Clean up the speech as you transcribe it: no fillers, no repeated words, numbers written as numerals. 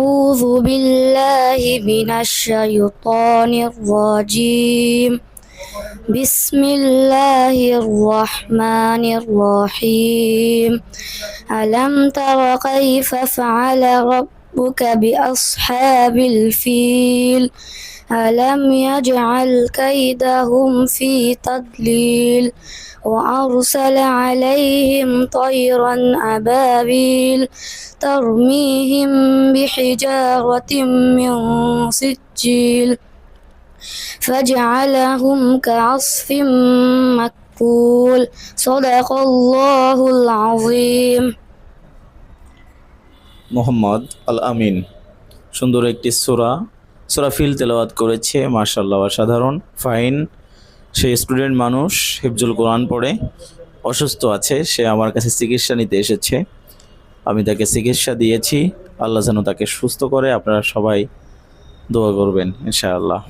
أعوذ بالله من الشيطان الرجيم بسم الله الرحمن الرحيم ألم تر كيف فعل ربك بأصحاب الفيل ألم يجعل كيدهم في تضليل وأرسل عليهم طيرا أبابيل ترميهم بحجارة من سجيل فجعلهم كعصف مأكول صدق الله العظيم মোহাম্মদ আল আমিন সুন্দর একটি সূরা ফিল তেলাওয়াত করেছে। মাশাআল্লাহ, অসাধারণ, ফাইন। সে স্টুডেন্ট মানুষ, হিফজুল কোরআন পড়ে, অসুস্থ আছে। সে আমার কাছে চিকিৎসা নিতে এসেছে, আমি তাকে চিকিৎসা দিয়েছি। আল্লাহ যেন তাকে সুস্থ করে। আপনারা সবাই দোয়া করবেন ইনশাআল্লাহ।